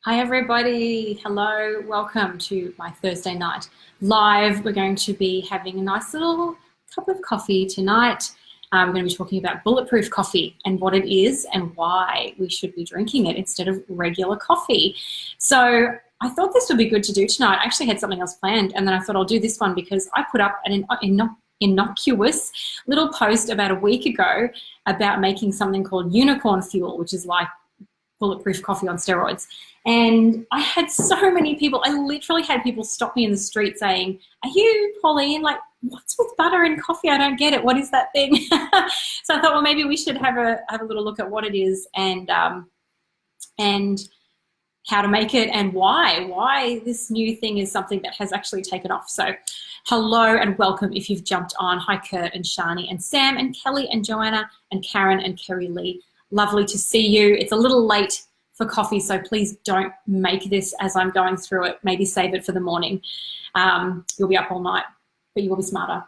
Hi everybody, hello, welcome to my Thursday night live. We're going to be having a nice little cup of coffee tonight. We're going to be talking about bulletproof coffee and what it is and why we should be drinking it instead of regular coffee. So I thought this would be good to do tonight. I actually had something else planned and then I thought I'll do this one because I put up an innocuous little post about a week ago about making something called unicorn fuel, which is like bulletproof coffee on steroids. And I had so many people, I literally had people stop me in the street saying, "Are you Pauline? Like, what's with butter in coffee? I don't get it. What is that thing?" So I thought, well, maybe we should have a little look at what it is and how to make it and why this new thing is something that has actually taken off. So hello and welcome if you've jumped on. Hi, Kurt and Shani and Sam and Kelly and Joanna and Karen and Kerry Lee. Lovely to see you. It's a little late for coffee, so please don't make this as I'm going through it. Maybe save it for the morning. You'll be up all night, but you will be smarter.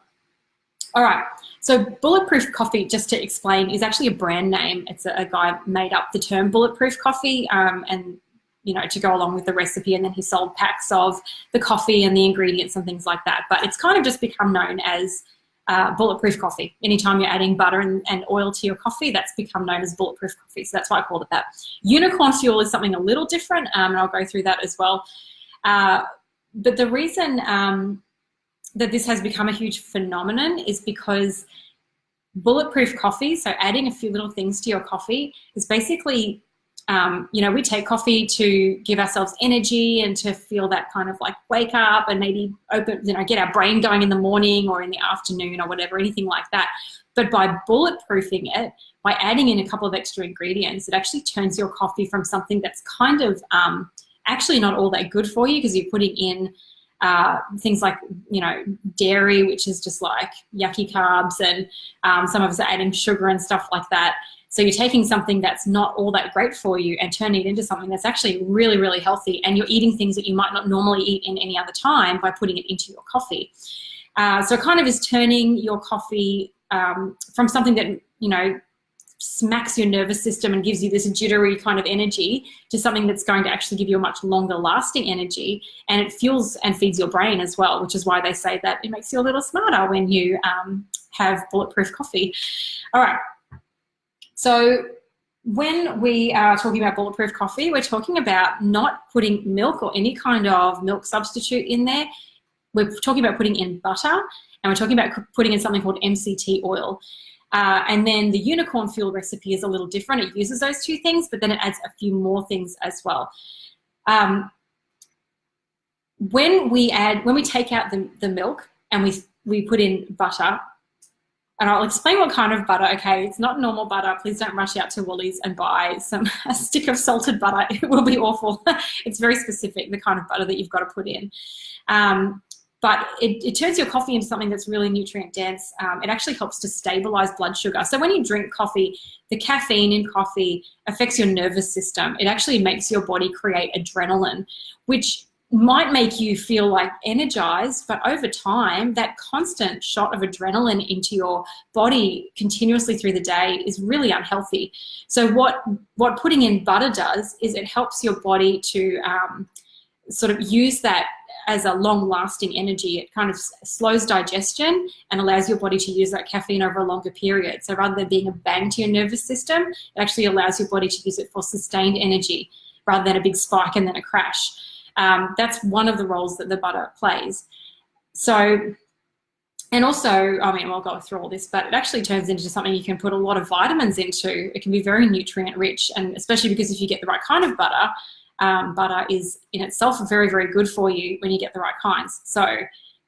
All right, so bulletproof coffee, just to explain, is actually a brand name. It's a guy made up the term bulletproof coffee and, you know, to go along with the recipe, and then he sold packs of the coffee and the ingredients and things like that. But it's kind of just become known as bulletproof coffee. Anytime you're adding butter and oil to your coffee, that's become known as bulletproof coffee. So that's why I called it that. Unicorn fuel is something a little different, and I'll go through that as well. But the reason that this has become a huge phenomenon is because bulletproof coffee, so adding a few little things to your coffee, is basically you know, we take coffee to give ourselves energy and to feel that kind of like wake up and maybe open, you know, get our brain going in the morning or in the afternoon or whatever, anything like that. But by bulletproofing it, by adding in a couple of extra ingredients, it actually turns your coffee from something that's kind of actually not all that good for you, because you're putting in things like, you know, dairy, which is just like yucky carbs, and some of us are adding sugar and stuff like that. So you're taking something that's not all that great for you and turning it into something that's actually really, really healthy, and you're eating things that you might not normally eat in any other time by putting it into your coffee. So it kind of is turning your coffee from something that, you know, smacks your nervous system and gives you this jittery kind of energy to something that's going to actually give you a much longer lasting energy, and it fuels and feeds your brain as well, which is why they say that it makes you a little smarter when you have bulletproof coffee. All right. So when we are talking about bulletproof coffee, we're talking about not putting milk or any kind of milk substitute in there. We're talking about putting in butter, and we're talking about putting in something called MCT oil. And then the unicorn fuel recipe is a little different. It uses those two things, but then it adds a few more things as well. When we take out the milk and we put in butter, and I'll explain what kind of butter, okay? It's not normal butter. Please don't rush out to Woolies and buy a stick of salted butter. It will be awful. It's very specific, the kind of butter that you've got to put in. But it turns your coffee into something that's really nutrient dense. It actually helps to stabilize blood sugar. So when you drink coffee, the caffeine in coffee affects your nervous system. It actually makes your body create adrenaline, which might make you feel like energized, but over time, that constant shot of adrenaline into your body continuously through the day is really unhealthy. So what putting in butter does is it helps your body to sort of use that as a long-lasting energy. It kind of slows digestion and allows your body to use that caffeine over a longer period. So rather than being a bang to your nervous system, it actually allows your body to use it for sustained energy rather than a big spike and then a crash. That's one of the roles that the butter plays. So, and also, I mean, I'll go through all this, but it actually turns into something you can put a lot of vitamins into. It can be very nutrient rich, and especially because if you get the right kind of butter, butter is in itself very, very good for you when you get the right kinds. So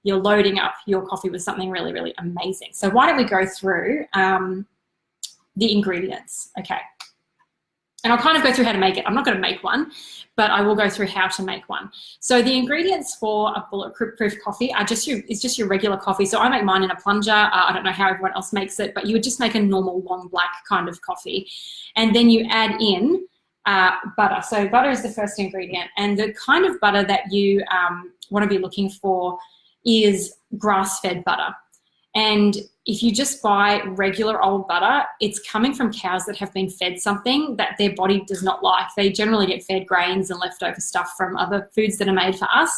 you're loading up your coffee with something really, really amazing. So why don't we go through the ingredients, okay? And I'll kind of go through how to make it. I'm not going to make one, but I will go through how to make one. So the ingredients for a bulletproof coffee are just your regular coffee. So I make mine in a plunger. I don't know how everyone else makes it, but you would just make a normal long black kind of coffee. And then you add in butter. So butter is the first ingredient. And the kind of butter that you want to be looking for is grass-fed butter. And if you just buy regular old butter, it's coming from cows that have been fed something that their body does not like. They generally get fed grains and leftover stuff from other foods that are made for us.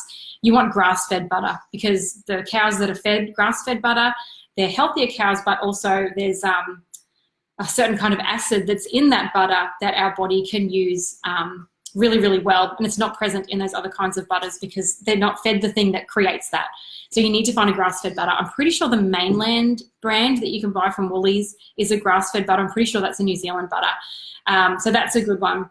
You want grass-fed butter, because the cows that are fed grass-fed butter, they're healthier cows, but also there's a certain kind of acid that's in that butter that our body can use really, really well. And it's not present in those other kinds of butters because they're not fed the thing that creates that. So you need to find a grass-fed butter. I'm pretty sure the Mainland brand that you can buy from Woolies is a grass-fed butter. I'm pretty sure that's a New Zealand butter. So that's a good one.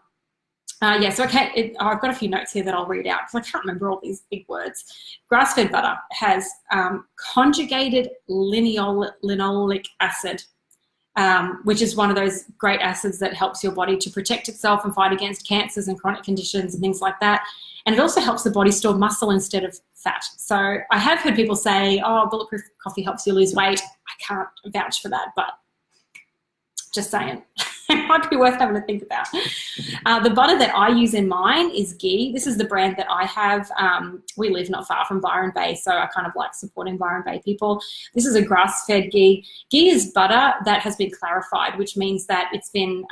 Yeah, so I've got a few notes here that I'll read out because I can't remember all these big words. Grass-fed butter has conjugated linoleic acid, which is one of those great acids that helps your body to protect itself and fight against cancers and chronic conditions and things like that. And it also helps the body store muscle instead of fat. So I have heard people say, oh, bulletproof coffee helps you lose weight. I can't vouch for that, but just saying. It might be worth having to think about. The butter that I use in mine is ghee. This is the brand that I have. We live not far from Byron Bay, so I kind of like supporting Byron Bay people. This is a grass-fed ghee. Ghee is butter that has been clarified, which means that it's been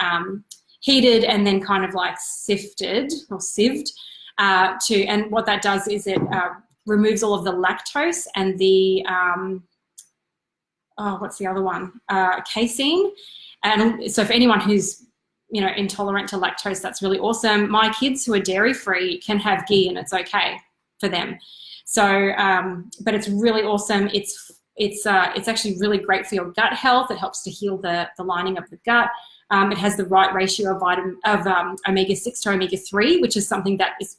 heated and then kind of like sifted or sieved and what that does is it removes all of the lactose and the, what's the other one? Casein. And so for anyone who's, intolerant to lactose, that's really awesome. My kids who are dairy-free can have ghee and it's okay for them. So, but it's really awesome. It's actually really great for your gut health. It helps to heal the lining of the gut. It has the right ratio of omega-6 to omega-3, which is something that is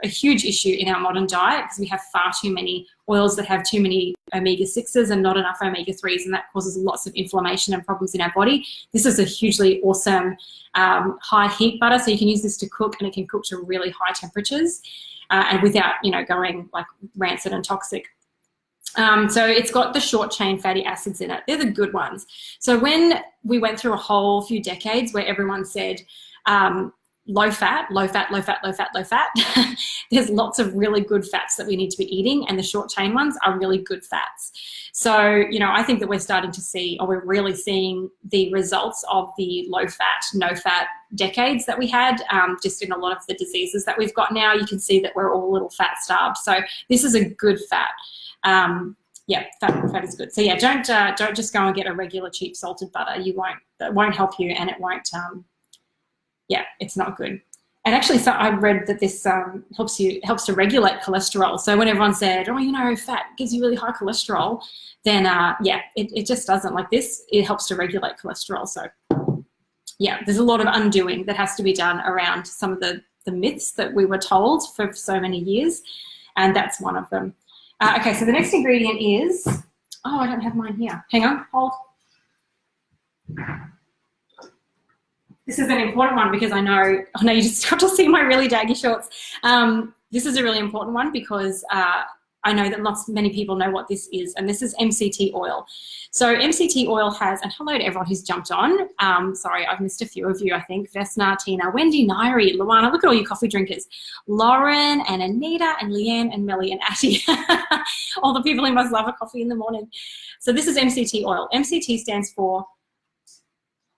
a huge issue in our modern diet because we have far too many oils that have too many omega-6s and not enough omega-3s, and that causes lots of inflammation and problems in our body. This is a hugely awesome high heat butter, so you can use this to cook, and it can cook to really high temperatures and without, going like rancid and toxic. So it's got the short chain fatty acids in it. They're the good ones. So when we went through a whole few decades where everyone said, low fat, low fat, low fat, low fat, low fat. There's lots of really good fats that we need to be eating, and the short chain ones are really good fats. So, I think that we're starting to see, or we're really seeing the results of the low fat, no fat decades that we had, just in a lot of the diseases that we've got now. You can see that we're all a little fat starved. So this is a good fat. Fat is good. So yeah, don't just go and get a regular cheap salted butter. That won't help you, and it won't, it's not good. And actually, so I read that this helps to regulate cholesterol. So when everyone said, fat gives you really high cholesterol, then it just doesn't. Like this, it helps to regulate cholesterol. So yeah, there's a lot of undoing that has to be done around some of the myths that we were told for so many years, and that's one of them. Okay, so the next ingredient is, I don't have mine here. Hang on, hold. This is an important one because I know you just got to see my really daggy shorts. This is a really important one because I know that many people know what this is, and this is MCT oil. So MCT oil has, and hello to everyone who's jumped on. Sorry, I've missed a few of you, I think. Vesna, Tina, Wendy, Nairi, Luana, look at all you coffee drinkers. Lauren and Anita and Leanne and Melly and Atty. All the people who must love a coffee in the morning. So this is MCT oil. MCT stands for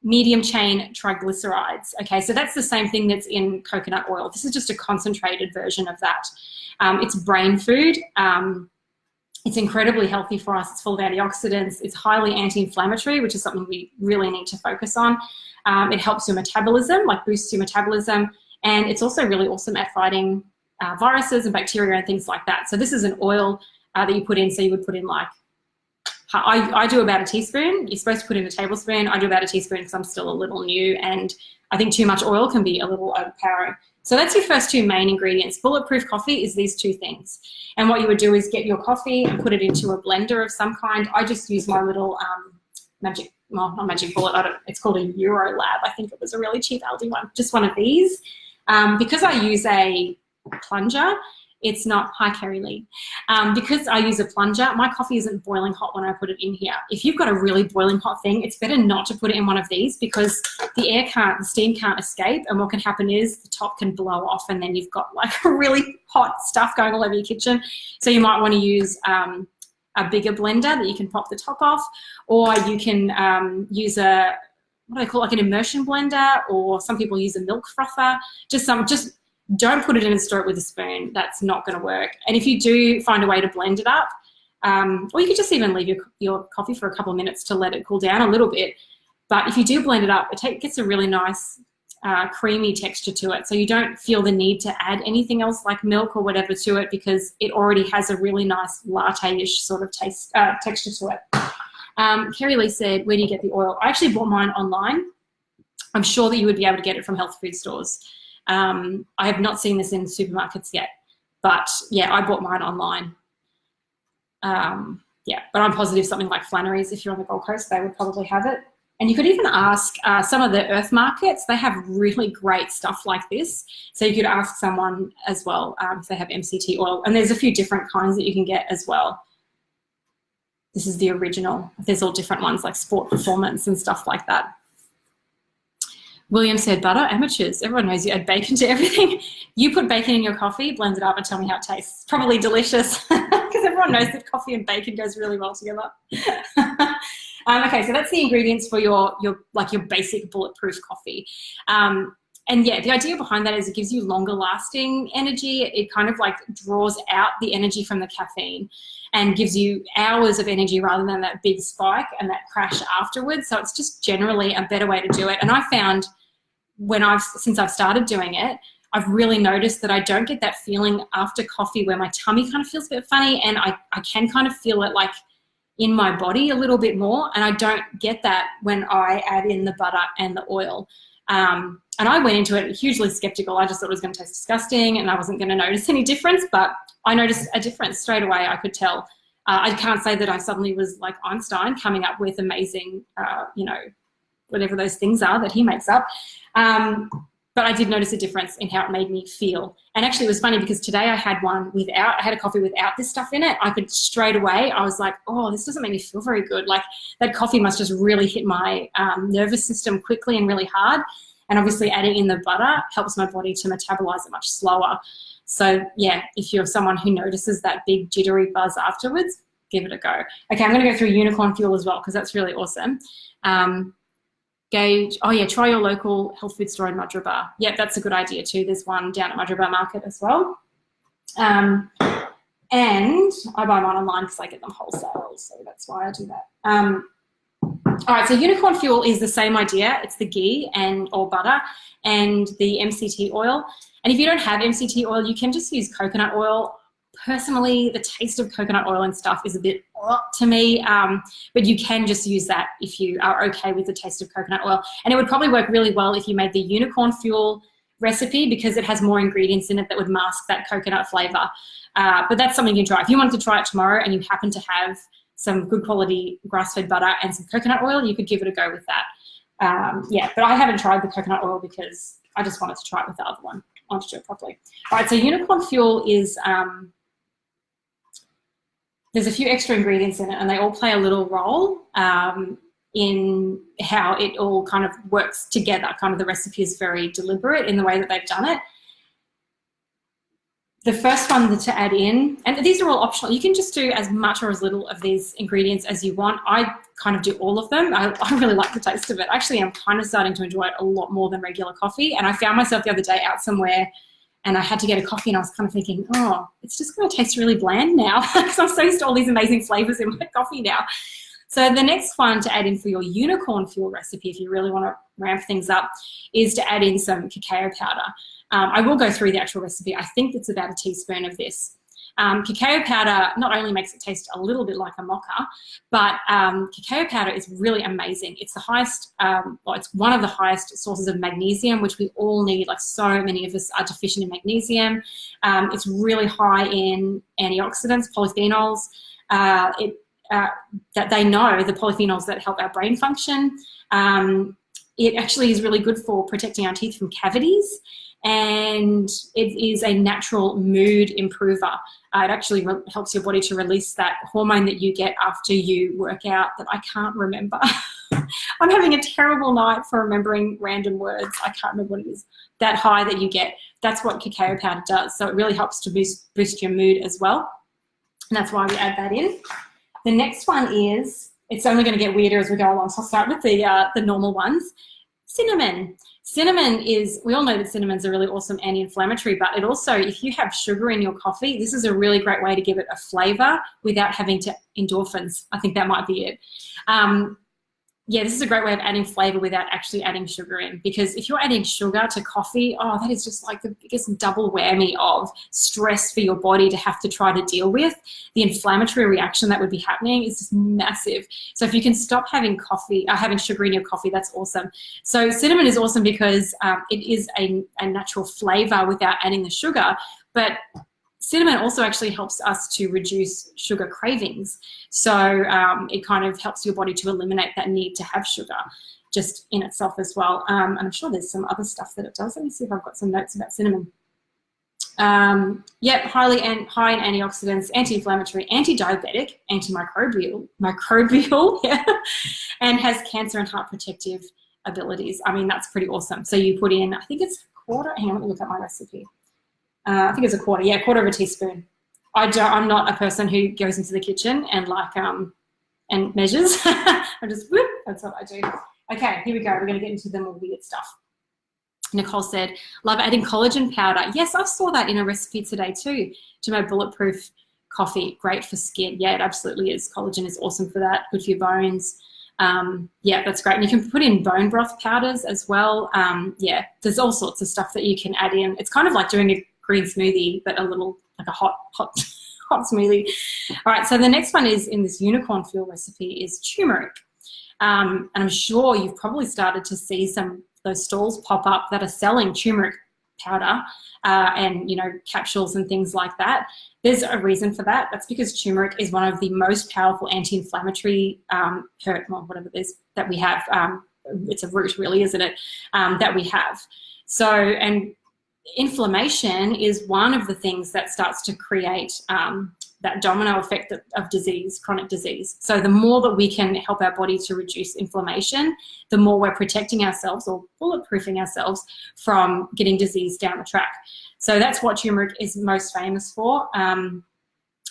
medium chain triglycerides. Okay, so that's the same thing that's in coconut oil. This is just a concentrated version of that. It's brain food. It's incredibly healthy for us. It's full of antioxidants. It's highly anti-inflammatory, which is something we really need to focus on. It helps your metabolism, like boosts your metabolism. And it's also really awesome at fighting viruses and bacteria and things like that. So this is an oil that you put in. So you would put in like, I do about a teaspoon. You're supposed to put in a tablespoon. I do about a teaspoon because I'm still a little new, and I think too much oil can be a little overpowering. So that's your first two main ingredients. Bulletproof coffee is these two things. And what you would do is get your coffee and put it into a blender of some kind. I just use my little not magic bullet. It's called a Euro Lab. I think it was a really cheap Aldi one. Just one of these. Because I use a plunger, it's not, hi Kerry Lee. Because I use a plunger, my coffee isn't boiling hot when I put it in here. If you've got a really boiling hot thing, it's better not to put it in one of these because the steam can't escape, and what can happen is the top can blow off and then you've got like really hot stuff going all over your kitchen. So you might want to use bigger blender that you can pop the top off, or you can use what do they call it, like an immersion blender, or some people use a milk frother. Just don't put it in and stir it with a spoon. That's not going to work. And if you do find a way to blend it up, or you could just even leave your coffee for a couple of minutes to let it cool down a little bit. But if you do blend it up, it gets a really nice creamy texture to it. So you don't feel the need to add anything else like milk or whatever to it, because it already has a really nice latte-ish sort of texture to it. Kerry Lee said, where do you get the oil? I actually bought mine online. I'm sure that you would be able to get it from health food stores. I have not seen this in supermarkets yet, but yeah, I bought mine online. Yeah, but I'm positive something like Flannery's, if you're on the Gold Coast, they would probably have it. And you could even ask some of the earth markets, they have really great stuff like this. So you could ask someone as well if they have MCT oil. And there's a few different kinds that you can get as well. This is the original. There's all different ones like Sport Performance and stuff like that. William said, butter, amateurs. Everyone knows you add bacon to everything. You put bacon in your coffee, blend it up and tell me how it tastes. Probably delicious, because everyone knows that coffee and bacon goes really well together. Okay, so that's the ingredients for your basic bulletproof coffee. And yeah, the idea behind that is it gives you longer lasting energy. It kind of like draws out the energy from the caffeine and gives you hours of energy rather than that big spike and that crash afterwards. So it's just generally a better way to do it. And I found since I've started doing it, I've really noticed that I don't get that feeling after coffee where my tummy kind of feels a bit funny, and I can kind of feel it like in my body a little bit more, and I don't get that when I add in the butter and the oil. And I went into it hugely skeptical. I just thought it was going to taste disgusting and I wasn't going to notice any difference, but I noticed a difference straight away. I could tell. I can't say that I suddenly was like Einstein coming up with amazing, whatever those things are that he makes up. But I did notice a difference in how it made me feel. And actually it was funny because today I had a coffee without this stuff in it. I could straight away, I was like, oh, this doesn't make me feel very good. Like that coffee must just really hit my nervous system quickly and really hard. And obviously adding in the butter helps my body to metabolize it much slower. So yeah, if you're someone who notices that big jittery buzz afterwards, give it a go. Okay, I'm going to go through unicorn fuel as well because that's really awesome. Gauge, oh yeah, try your local health food store in Mudgeeraba. Yeah, that's a good idea too. There's one down at Mudgeeraba Market as well. And I buy mine online because I get them wholesale, so that's why I do that. All right, so unicorn fuel is the same idea. It's the ghee or butter and the MCT oil. And if you don't have MCT oil, you can just use coconut oil. Personally, the taste of coconut oil and stuff is a bit to me, but you can just use that if you are okay with the taste of coconut oil. And it would probably work really well if you made the unicorn fuel recipe because it has more ingredients in it that would mask that coconut flavor. But that's something you can try. If you wanted to try it tomorrow and you happen to have some good quality grass-fed butter and some coconut oil, you could give it a go with that. Yeah, but I haven't tried the coconut oil because I just wanted to try it with the other one. I want to do it properly. All right, so unicorn fuel is, there's a few extra ingredients in it and they all play a little role in how it all kind of works together. Kind of the recipe is very deliberate in the way that they've done it. The first one to add in, and these are all optional, you can just do as much or as little of these ingredients as you want. I kind of do all of them. I really like the taste of it. Actually, I'm kind of starting to enjoy it a lot more than regular coffee. And I found myself the other day out somewhere and I had to get a coffee and I was kind of thinking, oh, it's just going to taste really bland now because I'm so used to all these amazing flavors in my coffee now. So the next one to add in for your unicorn fuel recipe, if you really want to ramp things up, is to add in some cacao powder. I will go through the actual recipe. I think it's about a teaspoon of this. Cacao powder not only makes it taste a little bit like a mocha, but cacao powder is really amazing. It's the highest, it's one of the highest sources of magnesium, which we all need. Like so many of us are deficient in magnesium. It's really high in antioxidants, polyphenols. That they know the polyphenols that help our brain function. It actually is really good for protecting our teeth from cavities. And it is a natural mood improver. It actually helps your body to release that hormone that you get after you work out that I can't remember. I'm having a terrible night for remembering random words. I can't remember what it is. That high that you get, that's what cacao powder does. So it really helps to boost your mood as well. And that's why we add that in. The next one is, it's only going to get weirder as we go along, so I'll start with the normal ones. Cinnamon. Cinnamon is, we all know that cinnamon's a really awesome anti-inflammatory, but it also, if you have sugar in your coffee, this is a really great way to give it a flavor without having to endorphins. I think that might be it. Yeah, this is a great way of adding flavor without actually adding sugar in, because if you're adding sugar to coffee, oh, that is just like the biggest double whammy of stress for your body to have to try to deal with. The inflammatory reaction that would be happening is just massive. So if you can stop having coffee, having sugar in your coffee, that's awesome. So cinnamon is awesome because it is a natural flavor without adding the sugar, but cinnamon also actually helps us to reduce sugar cravings. So it kind of helps your body to eliminate that need to have sugar just in itself as well. And I'm sure there's some other stuff that it does. Let me see if I've got some notes about cinnamon. Yep, high in antioxidants, anti-inflammatory, anti-diabetic, antimicrobial, yeah, and has cancer and heart protective abilities. I mean, that's pretty awesome. So you put in, I think it's a quarter, hang on, let me look at my recipe. I think it's a quarter, yeah, quarter of a teaspoon. I'm not a person who goes into the kitchen and and measures. I just, whoop, that's what I do. Okay, here we go. We're going to get into the more weird stuff. Nicole said, love adding collagen powder. Yes, I saw that in a recipe today too, to my bulletproof coffee. Great for skin. Yeah, it absolutely is. Collagen is awesome for that. Good for your bones. Yeah, that's great. And you can put in bone broth powders as well. Yeah, there's all sorts of stuff that you can add in. It's kind of like doing a green smoothie, but a little like a hot smoothie. All right, so the next one is in this unicorn fuel recipe is turmeric. And I'm sure you've probably started to see some those stalls pop up that are selling turmeric powder and, you know, capsules and things like that. There's a reason for that. That's because turmeric is one of the most powerful anti-inflammatory whatever it is that we have. It's a root, really, isn't it? That we have. So, and inflammation is one of the things that starts to create that domino effect of disease, chronic disease. So the more that we can help our body to reduce inflammation, the more we're protecting ourselves or bulletproofing ourselves from getting disease down the track. So that's what turmeric is most famous for.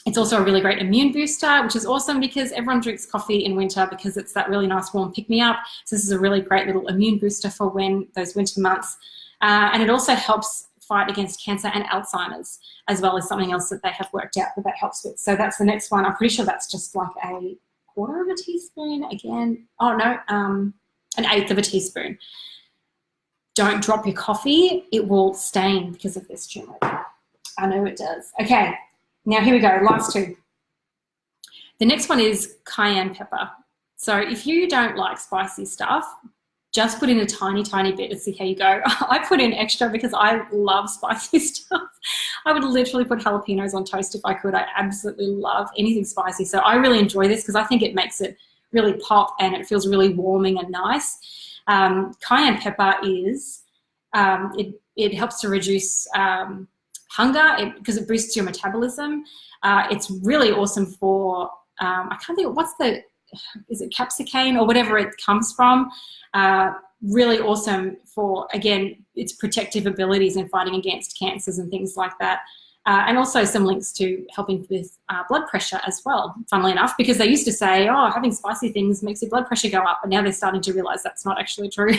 It's also a really great immune booster, which is awesome because everyone drinks coffee in winter because it's that really nice warm pick-me-up. So this is a really great little immune booster for those winter months. And it also helps fight against cancer and Alzheimer's, as well as something else that they have worked out that helps with. So that's the next one. I'm pretty sure that's just like a quarter of a teaspoon again. Oh no, an eighth of a teaspoon. Don't drop your coffee. It will stain because of this turmeric. I know it does. Okay, now here we go, last two. The next one is cayenne pepper. So if you don't like spicy stuff, just put in a tiny, tiny bit and see how you go. I put in extra because I love spicy stuff. I would literally put jalapenos on toast if I could. I absolutely love anything spicy. So I really enjoy this because I think it makes it really pop and it feels really warming and nice. Cayenne pepper is, it helps to reduce hunger because it boosts your metabolism. It's really awesome for, I can't think, is it capsicane or whatever it comes from? Really awesome for, again, its protective abilities in fighting against cancers and things like that. And also some links to helping with blood pressure as well, funnily enough, because they used to say, oh, having spicy things makes your blood pressure go up, but now they're starting to realize that's not actually true.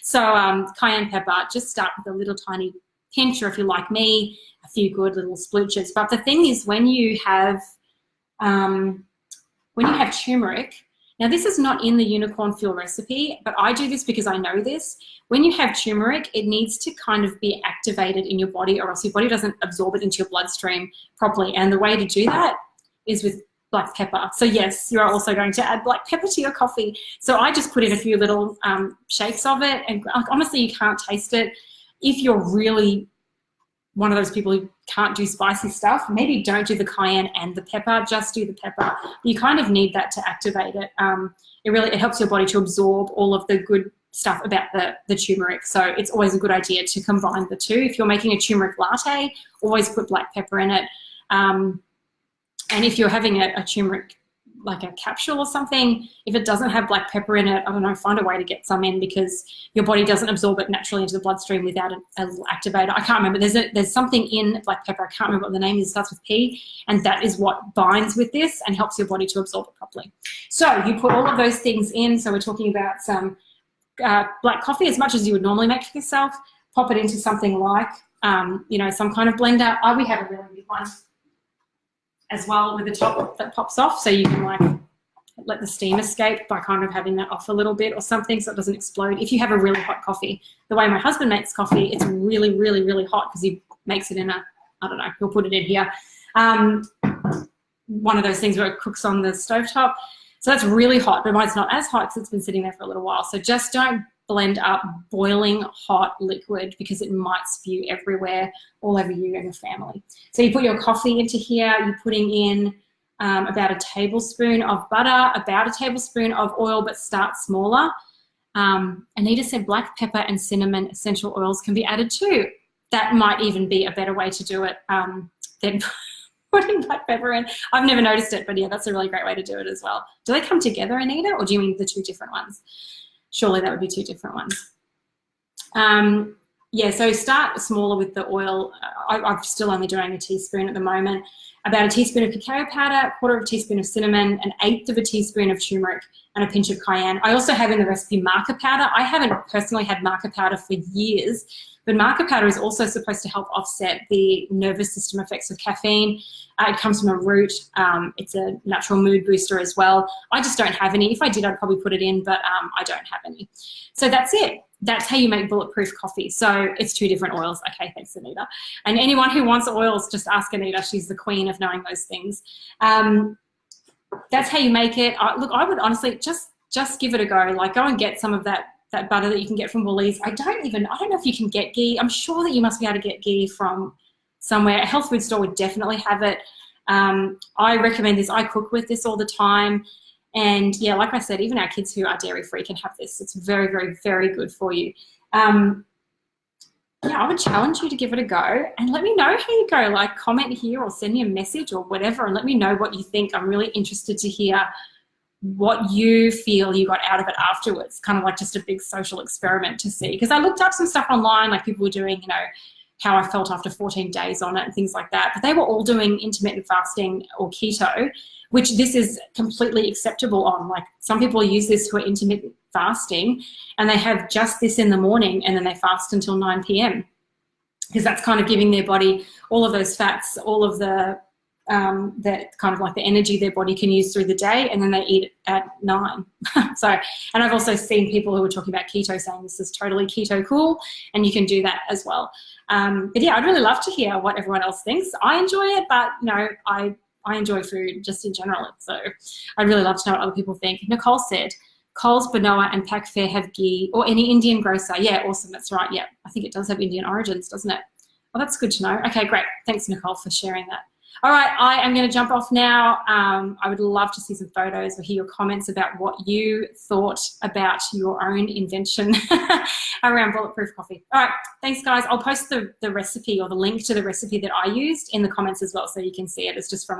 So cayenne pepper, just start with a little tiny pinch, or if you're like me, a few good little splooches. But the thing is, when you have turmeric, now this is not in the unicorn fuel recipe, but I do this because I know this. When you have turmeric, it needs to kind of be activated in your body, or else your body doesn't absorb it into your bloodstream properly. And the way to do that is with black pepper. So yes, you're also going to add black pepper to your coffee. So I just put in a few little shakes of it, and honestly, you can't taste it. If you're really one of those people who can't do spicy stuff, maybe don't do the cayenne and the pepper, just do the pepper. You kind of need that to activate it. It helps your body to absorb all of the good stuff about the turmeric. So it's always a good idea to combine the two. If you're making a turmeric latte, always put black pepper in it. And if you're having a turmeric like a capsule or something. If it doesn't have black pepper in it, I don't know, find a way to get some in, because your body doesn't absorb it naturally into the bloodstream without a little activator. I can't remember. There's something in black pepper. I can't remember what the name is. It starts with P, and that is what binds with this and helps your body to absorb it properly. So you put all of those things in. So we're talking about some black coffee, as much as you would normally make for yourself. Pop it into something like, you know, some kind of blender. We have a really big one as well with the top that pops off, so you can like let the steam escape by kind of having that off a little bit or something so it doesn't explode. If you have a really hot coffee, the way my husband makes coffee, it's really, really, really hot because he makes it in a, I don't know, he'll put it in here. One of those things where it cooks on the stovetop. So that's really hot, but mine's not as hot because it's been sitting there for a little while. So just don't blend up boiling hot liquid, because it might spew everywhere, all over you and your family. So you put your coffee into here. You're putting in about a tablespoon of butter, about a tablespoon of oil, but start smaller. Anita said black pepper and cinnamon essential oils can be added too. That might even be a better way to do it than putting black pepper in. I've never noticed it, but yeah, that's a really great way to do it as well. Do they come together, Anita, or do you mean the two different ones? Surely that would be two different ones. Yeah, so start smaller with the oil. I'm still only doing a teaspoon at the moment. About a teaspoon of cacao powder, a quarter of a teaspoon of cinnamon, an eighth of a teaspoon of turmeric, and a pinch of cayenne. I also have in the recipe maca powder. I haven't personally had maca powder for years, but maca powder is also supposed to help offset the nervous system effects of caffeine. It comes from a root. It's a natural mood booster as well. I just don't have any. If I did, I'd probably put it in, but I don't have any. So that's it. That's how you make bulletproof coffee. So it's two different oils. Okay, thanks, Anita. And anyone who wants oils, just ask Anita. She's the queen of knowing those things. That's how you make it. Look, I would honestly just give it a go. Like, go and get some of that butter that you can get from Woolies. I don't know if you can get ghee. I'm sure that you must be able to get ghee from somewhere. A health food store would definitely have it. I recommend this. I cook with this all the time. And yeah, like I said, even our kids who are dairy-free can have this. It's very, very, very good for you. Yeah, I would challenge you to give it a go and let me know how you go. Like, comment here or send me a message or whatever and let me know what you think. I'm really interested to hear what you feel you got out of it afterwards, kind of like just a big social experiment to see. Because I looked up some stuff online, like people were doing, you know, how I felt after 14 days on it and things like that. But they were all doing intermittent fasting or keto, which this is completely acceptable on. Like, some people use this who are intermittent fasting and they have just this in the morning and then they fast until 9 p.m. because that's kind of giving their body all of those fats, all of the kind of like the energy their body can use through the day, and then they eat at 9. So, and I've also seen people who are talking about keto saying this is totally keto cool, and you can do that as well. But yeah, I'd really love to hear what everyone else thinks. I enjoy it, but you know, I enjoy food just in general. So I'd really love to know what other people think. Nicole said, Coles, Banoa and Pack Fair have ghee, or any Indian grocer. Yeah, awesome. That's right. Yeah, I think it does have Indian origins, doesn't it? Well, that's good to know. Okay, great. Thanks, Nicole, for sharing that. All right, I am going to jump off now. I would love to see some photos or hear your comments about what you thought about your own invention around bulletproof coffee. All right, thanks, guys. I'll post the recipe or the link to the recipe that I used in the comments as well, so you can see it. It's just from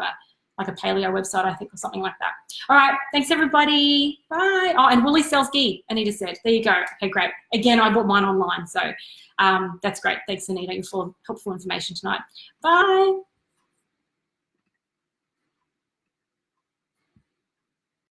like a paleo website, I think, or something like that. All right, thanks, everybody. Bye. Oh, and Woolies sells ghee, Anita said. There you go. Okay, great. Again, I bought mine online, so that's great. Thanks, Anita. You're full of helpful information tonight. Bye.